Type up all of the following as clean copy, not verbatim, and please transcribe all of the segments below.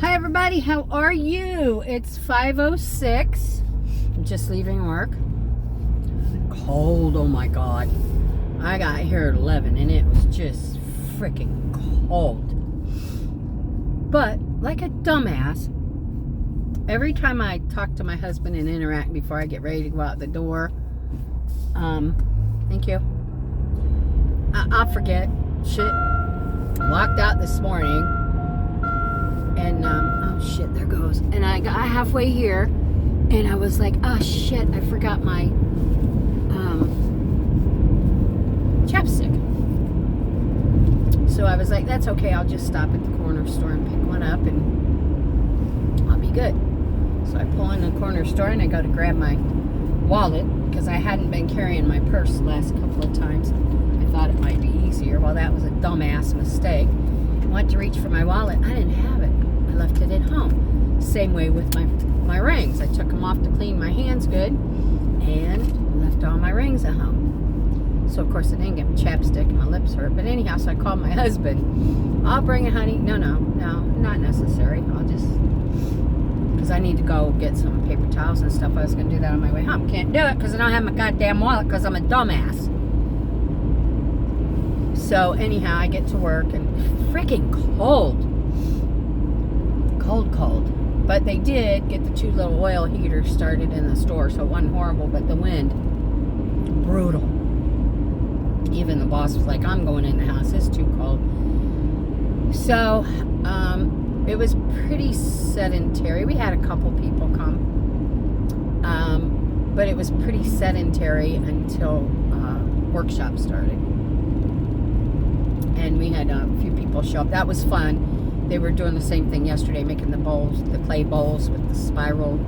Hi everybody, how are you? It's 5:06. I'm just leaving work. Cold, oh my god. I got here at 11 and it was just freaking cold. But like a dumbass, every time I talk to my husband and interact before I get ready to go out the door, thank you. I'll forget shit. Walked out this morning and oh shit, there goes. And I got halfway here and I was like, oh shit, I forgot my chapstick. So I was like, that's okay, I'll just stop at the corner store and pick one up and I'll be good. So I pull in the corner store and I go to grab my wallet because I hadn't been carrying my purse the last couple of times. I thought it might be easier. Well, that was a dumbass mistake. I went to reach for my wallet. I didn't have it. I left it at home. Same way with my rings. I took them off to clean my hands good and left all my rings at home. So, of course, I didn't get my chapstick and my lips hurt. But anyhow, so I called my husband. I'll bring it, honey. No, not necessary. I'll just... because I need to go get some paper towels and stuff. I was going to do that on my way home. Can't do it because I don't have my goddamn wallet because I'm a dumbass. So anyhow, I get to work and freaking cold. Cold. But they did get the 2 little oil heaters started in the store, so it wasn't horrible, but the wind, brutal. Even the boss was like, I'm going in the house, it's too cold. So, it was pretty sedentary. We had a couple people come. But it was pretty sedentary until workshop started. And we had a few people show up. That was fun. They were doing the same thing yesterday, making the bowls, the clay bowls with the spiral.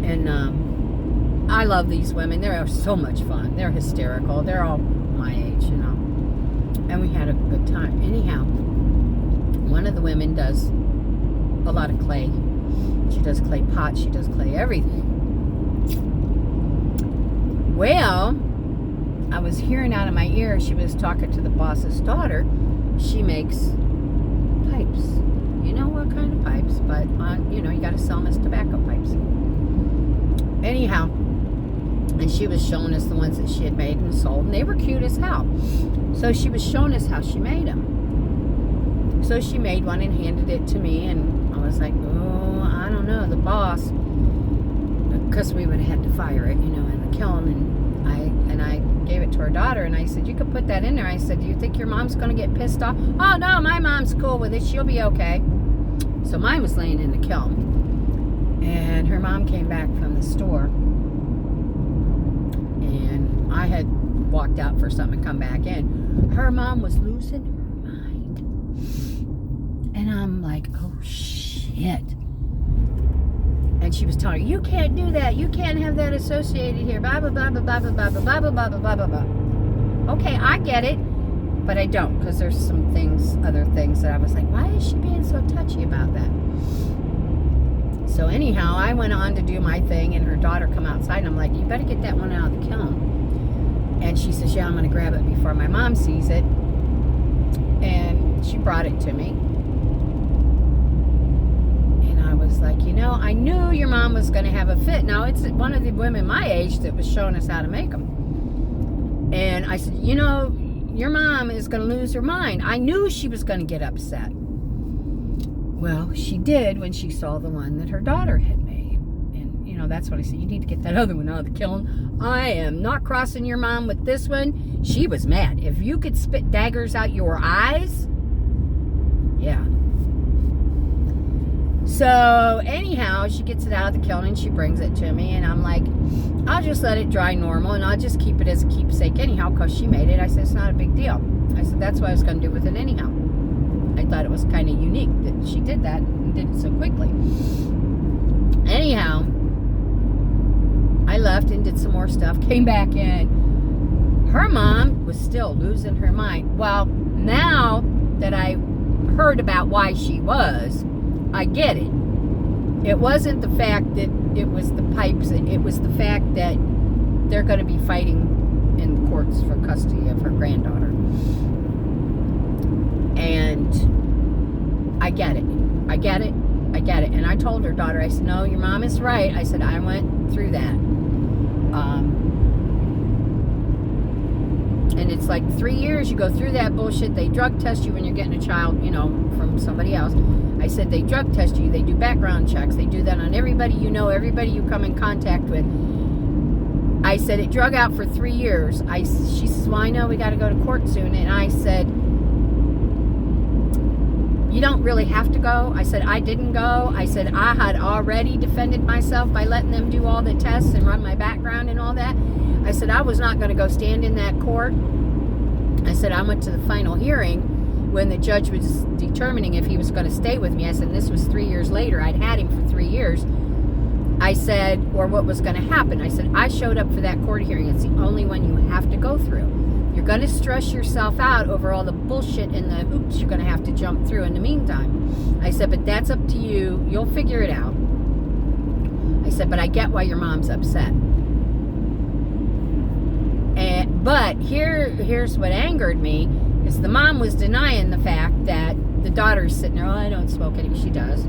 And I love these women. They're so much fun. They're hysterical. They're all my age, you know. And we had a good time. Anyhow, one of the women does a lot of clay. She does clay pots. She does clay everything. Well, I was hearing out of my ear, she was talking to the boss's daughter. She makes pipes. You know what kind of pipes, but you know, you got to sell them as tobacco pipes. Anyhow, and she was showing us the ones that she had made and sold, and they were cute as hell. So she was showing us how she made them. So she made one and handed it to me, and I was like, oh, I don't know, the boss, because we would have had to fire it, you know, in the kiln, and I gave it to her daughter, and I said, you could put that in there. I said, do you think your mom's going to get pissed off? Oh, no, my mom's cool with it. She'll be okay. So mine was laying in the kiln, and her mom came back from the store, and I had walked out for something and come back in. Her mom was losing her mind, and I'm like, oh, shit. And she was telling her, you can't do that. You can't have that associated here. Blah, blah, blah, blah, blah, blah, blah, blah, blah, blah, blah, blah, blah. Okay, I get it. But I don't, because there's some things, other things that I was like, why is she being so touchy about that? So anyhow, I went on to do my thing, and her daughter come outside, and I'm like, you better get that one out of the kiln. And she says, yeah, I'm going to grab it before my mom sees it. And she brought it to me. Like, you know, I knew your mom was going to have a fit. Now, it's one of the women my age that was showing us how to make them. And I said, you know, your mom is going to lose her mind. I knew she was going to get upset. Well, she did when she saw the one that her daughter had made. And, you know, that's what I said. You need to get that other one out of the kiln. I am not crossing your mom with this one. She was mad. If you could spit daggers out your eyes, yeah. So, anyhow, she gets it out of the kiln and she brings it to me, and I'm like, I'll just let it dry normal, and I'll just keep it as a keepsake anyhow, because she made it. I said, it's not a big deal. I said, that's what I was going to do with it anyhow. I thought it was kind of unique that she did that and did it so quickly. Anyhow, I left and did some more stuff, came back in. Her mom was still losing her mind. Well, now that I heard about why she was, I get it. It wasn't the fact that it was the pipes. It was the fact that they're going to be fighting in courts for custody of her granddaughter. And I get it. I get it. I get it. And I told her daughter, I said, no, your mom is right. I said, I went through that. And it's like 3 years, you go through that bullshit. They drug test you when you're getting a child, you know, from somebody else. I said, they drug test you. They do background checks. They do that on everybody you know, everybody you come in contact with. I said, it drug out for 3 years. She says, well, I know we got to go to court soon. And I said, you don't really have to go. I said, I didn't go. I said, I had already defended myself by letting them do all the tests and run my background and all that. I said, I was not going to go stand in that court. I said, I went to the final hearing when the judge was determining if he was going to stay with me. I said, this was 3 years later. I'd had him for 3 years. I said, or what was going to happen. I said, I showed up for that court hearing. It's the only one you have to go through. You're going to stress yourself out over all the bullshit and the hoops you're going to have to jump through in the meantime. I said, but that's up to you. You'll figure it out. I said, but I get why your mom's upset. But here's what angered me is the mom was denying the fact that the daughter's sitting there, oh, I don't smoke any. She does.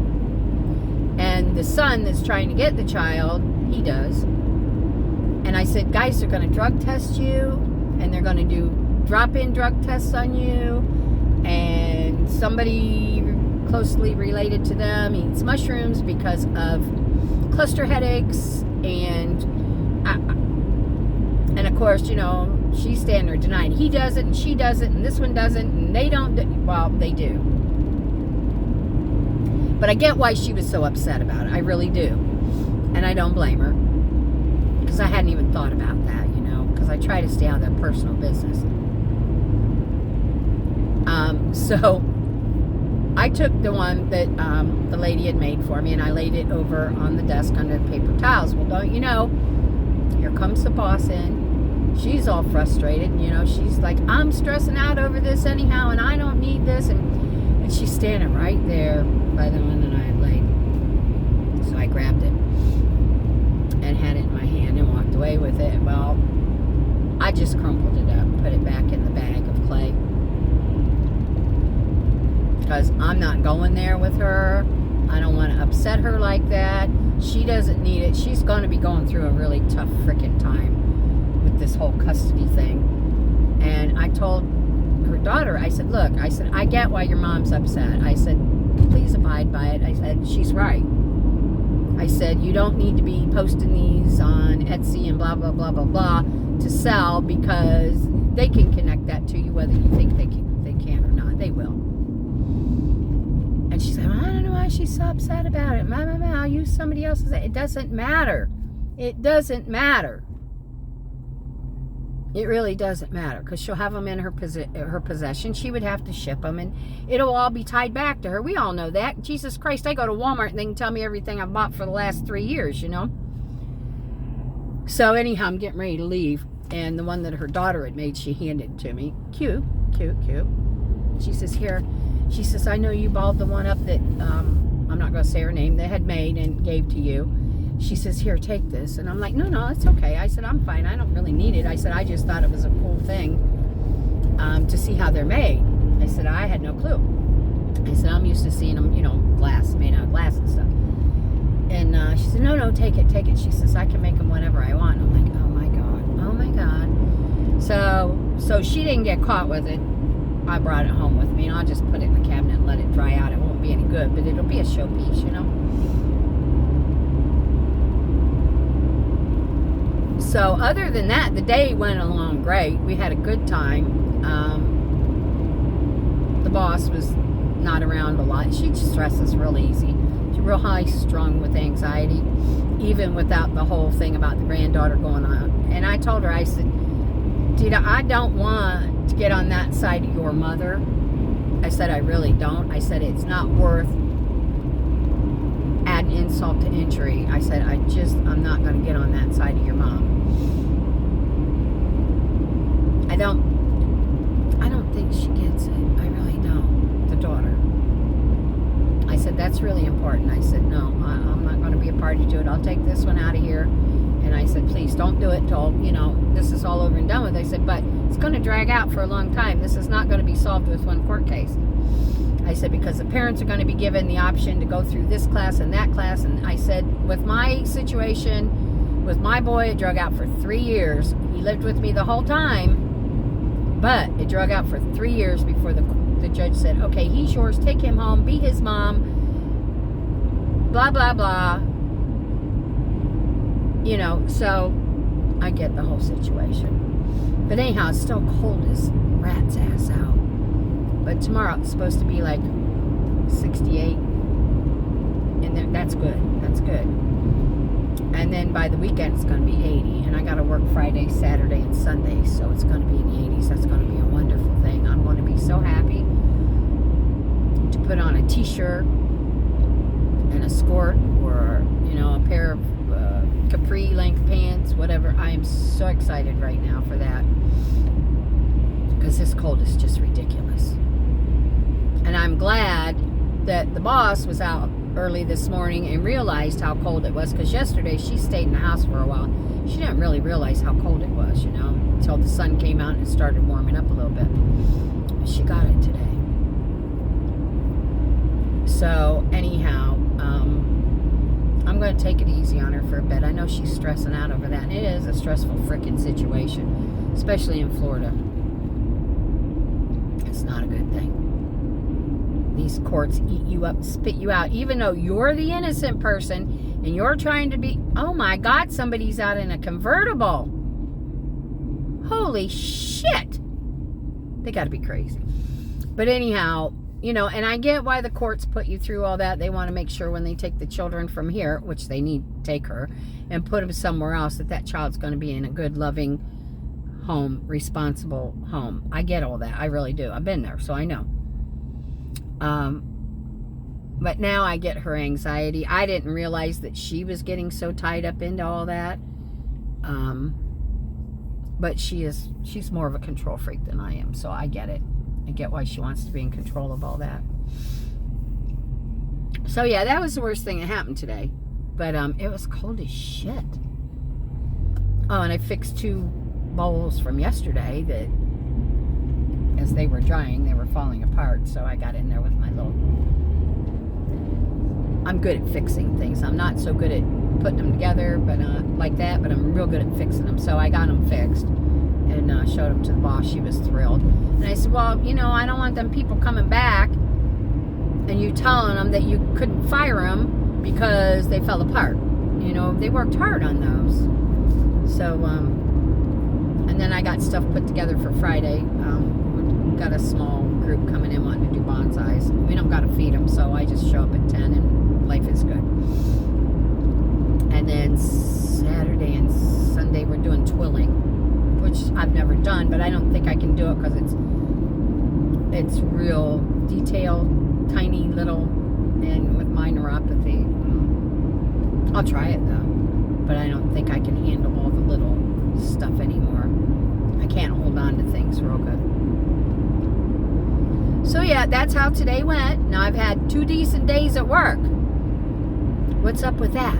And the son that's trying to get the child, he does. And I said, guys, they're going to drug test you, and they're going to do drop-in drug tests on you, and somebody closely related to them eats mushrooms because of cluster headaches, and of course, you know, she's standing there denying he does it, and she does it, and this one doesn't, and they don't. Well, they do. But I get why she was so upset about it. I really do. And I don't blame her. Because I hadn't even thought about that, you know. Because I try to stay out of their personal business. So I took the one that the lady had made for me, and I laid it over on the desk under the paper towels. Well, don't you know, here comes the boss in. She's all frustrated. You know, she's like, I'm stressing out over this anyhow, and I don't need this. And she's standing right there by the one that I had laid. So I grabbed it and had it in my hand and walked away with it. Well, I just crumpled it up, put it back in the bag of clay. Because I'm not going there with her. I don't want to upset her like that. She doesn't need it. She's going to be going through a really tough freaking time with this whole custody thing. And I told her daughter, I said, look, I said, I get why your mom's upset. I said, please abide by it. I said, she's right. I said, you don't need to be posting these on Etsy and blah, blah, blah, blah, blah to sell, because they can connect that to you whether you think they can or not. They will. And she said, well, I don't know why she's so upset about it. I'll use somebody else's. It doesn't matter. It doesn't matter. It really doesn't matter, because she'll have them in her possession. She would have to ship them, and it'll all be tied back to her. We all know that. Jesus Christ, I go to Walmart and they can tell me everything I've bought for the last 3 years, you know. So anyhow, I'm getting ready to leave, and the one that her daughter had made, she handed to me. Cute, cute, cute. She says, here. She says, I know you balled the one up that, I'm not going to say her name, that had made and gave to you. She says, here, take this. And I'm like, no, it's okay. I said, I'm fine. I don't really need it. I said, I just thought it was a cool thing to see how they're made. I said, I had no clue. I said, I'm used to seeing them, you know, glass, made out of glass and stuff. And she said, no, take it. She says, I can make them whenever I want. I'm like, oh my God. So she didn't get caught with it. I brought it home with me, and I'll just put it in the cabinet and let it dry out. It won't be any good, but it'll be a showpiece, you know. So other than that, the day went along great. We had a good time. The boss was not around a lot. She stresses real easy. She's real high strung with anxiety, even without the whole thing about the granddaughter going on. And I told her, I said, dude, I don't want to get on that side of your mother. I said, I really don't. I said, it's not worth adding insult to injury. I said, I'm not going to get on that side of your mom. I don't think she gets it. I really don't. The daughter. I said, that's really important. I said, no, I'm not going to be a party to it. I'll take this one out of here. And I said, please don't do it till, you know, this is all over and done with. I said, but it's going to drag out for a long time. This is not going to be solved with one court case. I said, because the parents are going to be given the option to go through this class and that class. And I said, with my situation, with my boy, it drug out for 3 years. He lived with me the whole time, but it drug out for 3 years before the judge said, okay, he's yours, take him home, be his mom, blah, blah, blah. You know, so I get the whole situation. But anyhow, it's still cold as rat's ass out. But tomorrow it's supposed to be like 68. And that's good. That's good. And then by the weekend it's going to be 80. And I got to work Friday, Saturday, and Sunday. So it's going to be in the 80s. That's going to be a wonderful thing. I'm going to be so happy to put on a t-shirt and a skirt, or, you know, a pair of capri length pants, whatever. I am so excited right now for that, because this cold is just ridiculous. And I'm glad that the boss was out early this morning and realized how cold it was, because yesterday she stayed in the house for a while. She didn't really realize how cold it was, you know, until the sun came out and it started warming up a little bit. But she got it today. So anyhow, I'm going to take it easy on her for a bit. I know she's stressing out over that, and it is a stressful freaking situation, especially in Florida. It's not a good thing. These courts eat you up, spit you out, even though you're the innocent person and you're trying to be, oh my God, somebody's out in a convertible. Holy shit. They got to be crazy. But anyhow, you know, and I get why the courts put you through all that. They want to make sure when they take the children from here, which they need to take her, and put them somewhere else, that child's going to be in a good, loving home, responsible home. I get all that. I really do. I've been there, so I know. But now I get her anxiety. I didn't realize that she was getting so tied up into all that. But she's more of a control freak than I am, so I get it. I get why she wants to be in control of all that. So yeah, that was the worst thing that happened today. But it was cold as shit. Oh, and I fixed 2 bowls from yesterday that, as they were drying, they were falling apart. So I got in there with my little... I'm good at fixing things. I'm not so good at putting them together, but like that. But I'm real good at fixing them. So I got them fixed and showed them to the boss. She was thrilled. And I said, well, you know, I don't want them people coming back and you telling them that you couldn't fire them because they fell apart. You know, they worked hard on those. So, and then I got stuff put together for Friday. We got a small group coming in wanting to do bonsais. We don't got to feed them, so I just show up at 10 and life is good. And then Saturday and Sunday we're doing twilling, which I've never done, but I don't think I can do it because it's real detailed, tiny little, and with my neuropathy, I'll try it though, but I don't think I can handle all the little stuff anymore. I can't hold on to things real good. So yeah, that's how today went. Now I've had 2 decent days at work. What's up with that?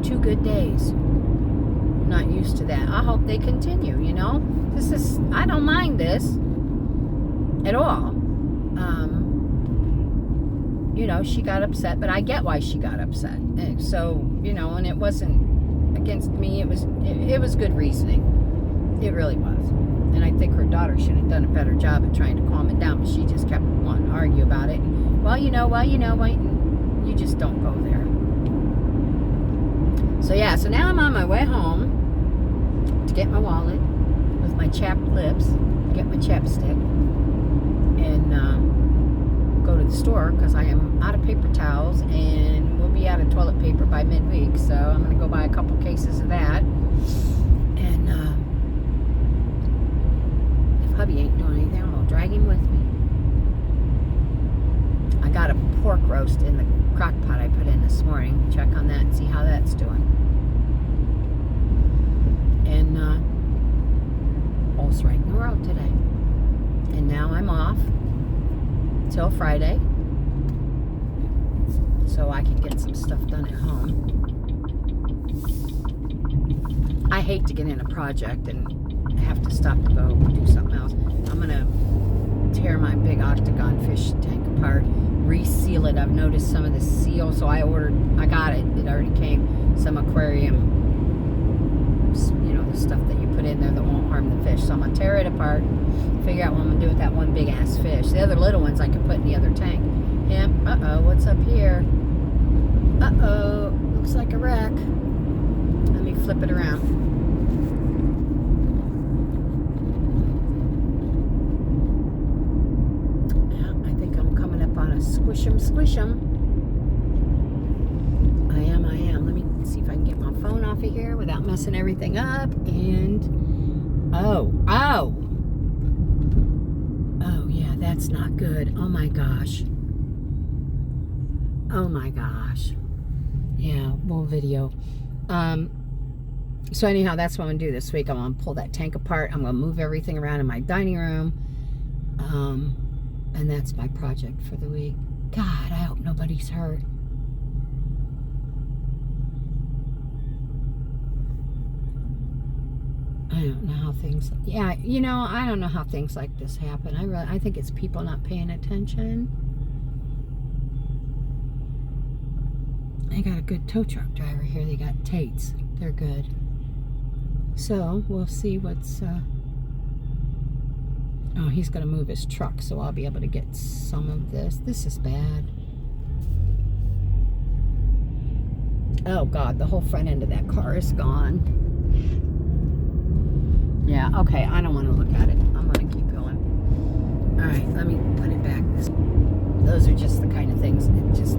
2 good days. Not used to that. I hope they continue, you know. I don't mind this at all. You know, she got upset, but I get why she got upset. And so, you know, and it wasn't against me. It was good reasoning. It really was. And I think her daughter should have done a better job at trying to calm it down, but she just kept wanting to argue about it. And, well, you you just don't go there. So yeah, so now I'm on my way home to get my wallet with my chapped lips, get my chapstick, and go to the store because I am out of paper towels and we'll be out of toilet paper by midweek. So I'm going to go buy a couple cases of that. And if hubby ain't doing anything, I'll drag him with me. I got a pork roast in the crock pot I put in this morning. Check on that and see how that's doing. And all's right in the world today. And now I'm off till Friday, so I can get some stuff done at home. I hate to get in a project and have to stop to go do something else. I'm gonna tear my big octagon fish tank apart, reseal it. I've noticed some of the seal, so I got it. It already came. Some aquarium, you know, the stuff that you put in there that won't harm the fish. So I'm going to tear it apart, figure out what I'm going to do with that one big ass fish. The other little ones I can put in the other tank. Yeah, uh-oh, what's up here? Uh-oh, looks like a wreck. Let me flip it around. Yeah, I think I'm coming up on a squish 'em. I am. Let me see if I can get my phone off of here without messing everything up. And, oh, yeah, that's not good. Oh my gosh. Yeah, we'll video. So anyhow, that's what I'm going to do this week. I'm going to pull that tank apart. I'm going to move everything around in my dining room. And that's my project for the week. God, I hope nobody's hurt. I don't know how things... Yeah, you know, I don't know how things like this happen. I think it's people not paying attention. I got a good tow truck driver here. They got Tates. They're good. So, we'll see what's... Oh, he's going to move his truck, so I'll be able to get some of this. This is bad. Oh, God, the whole front end of that car is gone. Yeah, okay, I don't want to look at it. I'm going to keep going. All right, let me put it back. Those are just the kind of things that just...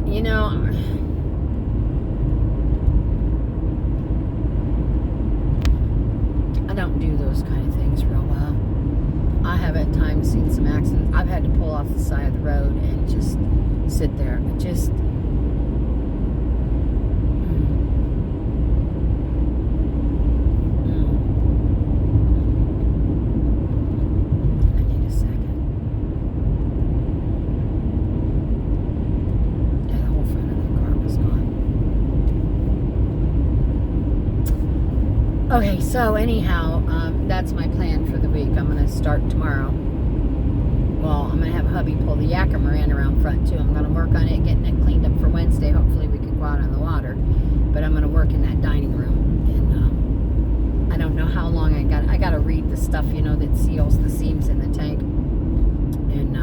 You know, I don't do those kind of things real well. I have at times seen some accidents. I've had to pull off the side of the road and just sit there. Just... Okay, so anyhow, that's my plan for the week. I'm going to start tomorrow. Well, I'm going to have hubby pull the Yakima in around front too. I'm going to work on it, getting it cleaned up for Wednesday. Hopefully we can go out on the water. But I'm going to work in that dining room. And I don't know how long I got to read the stuff, you know, that seals the seams in the tank. And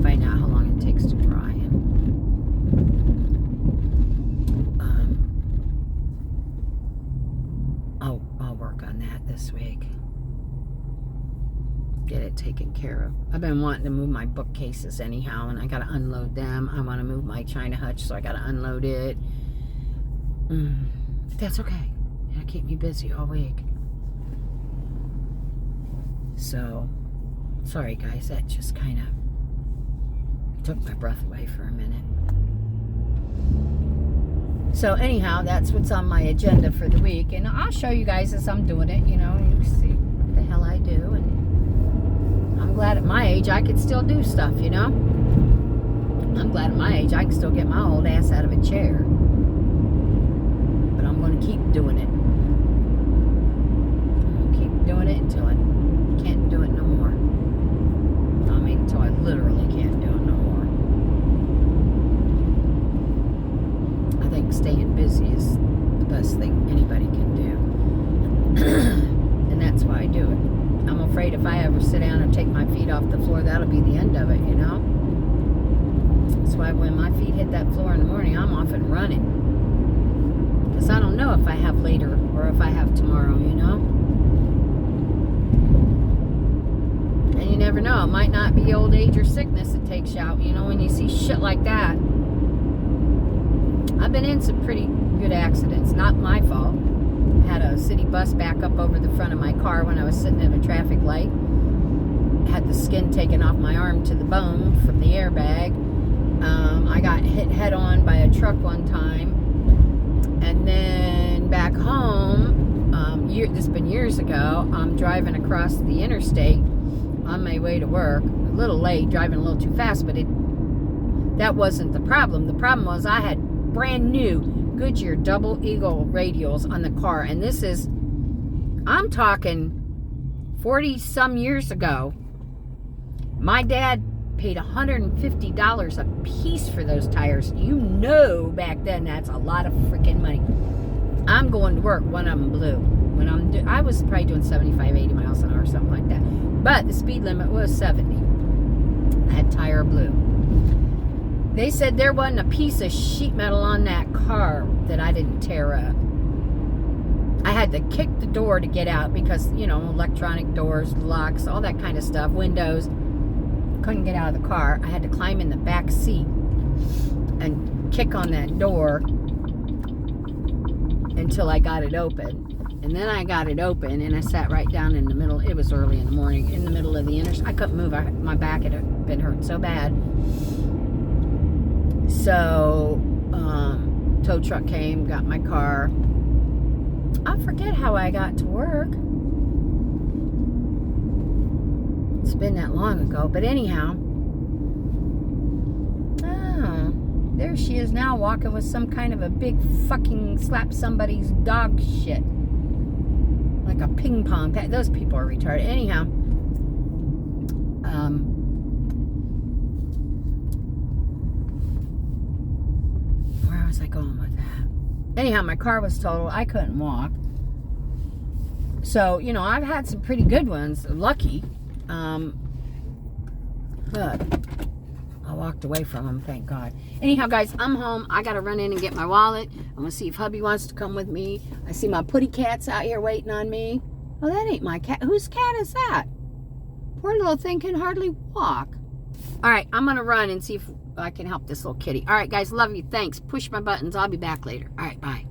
find out how long it takes to dry. I'll work on that this week. Get it taken care of. I've been wanting to move my bookcases anyhow, and I got to unload them. I want to move my china hutch, so I got to unload it. But that's okay. It'll keep me busy all week. So, sorry guys, that just kind of took my breath away for a minute. So anyhow, that's what's on my agenda for the week. And I'll show you guys as I'm doing it, you know, you can see what the hell I do. And I'm glad at my age I could still do stuff, you know. I'm glad at my age I can still get my old ass out of a chair. But I'm going to keep doing it. I'm going to keep doing it until I can't do it no more. I mean, until I literally can't do it no more. I think staying busy is the best thing anybody can do. And that's why I do it. I'm afraid if I ever sit down and take my feet off the floor, that'll be the end of it, you know? That's why when my feet hit that floor in the morning, I'm off and running. Because I don't know if I have later or if I have tomorrow, you know? And you never know. It might not be old age or sickness that takes you out, you know, when you see shit like that. I've been in some pretty good accidents. Not my fault. I had a city bus back up over the front of my car when I was sitting at a traffic light. Had the skin taken off my arm to the bone from the airbag. I got hit head on by a truck one time. And then back home, this has been years ago, I'm driving across the interstate on my way to work. A little late, driving a little too fast, but that wasn't the problem. The problem was I had brand new Goodyear Double Eagle radials on the car, and this is, I'm talking 40 some years ago, My dad paid $150 a piece for those tires. You know, back then that's a lot of freaking money. I'm going to work, one of them blew. I was probably doing 75, 80 miles an hour, something like that. But the speed limit was 70. That tire blew. They said there wasn't a piece of sheet metal on that car that I didn't tear up. I had to kick the door to get out because, electronic doors, locks, all that kind of stuff, windows. Couldn't get out of the car. I had to climb in the back seat and kick on that door until I got it open. And then I got it open and I sat right down in the middle. It was early in the morning, in the middle of the intersection. I couldn't move. My back had been hurt so bad. So, tow truck came, got my car. I forget how I got to work. It's been that long ago. But anyhow, there she is now walking with some kind of a big fucking slap somebody's dog shit. Like a ping pong pad. Those people are retarded. Anyhow, where was I going with that? Anyhow, my car was totaled. I couldn't walk. So, I've had some pretty good ones. Lucky. But I walked away from them, thank God. Anyhow, guys, I'm home. I got to run in and get my wallet. I'm going to see if hubby wants to come with me. I see my putty cat's out here waiting on me. Oh, that ain't my cat. Whose cat is that? Poor little thing can hardly walk. All right, I'm going to run and see if I can help this little kitty. All right, guys, love you. Thanks. Push my buttons. I'll be back later. All right, bye.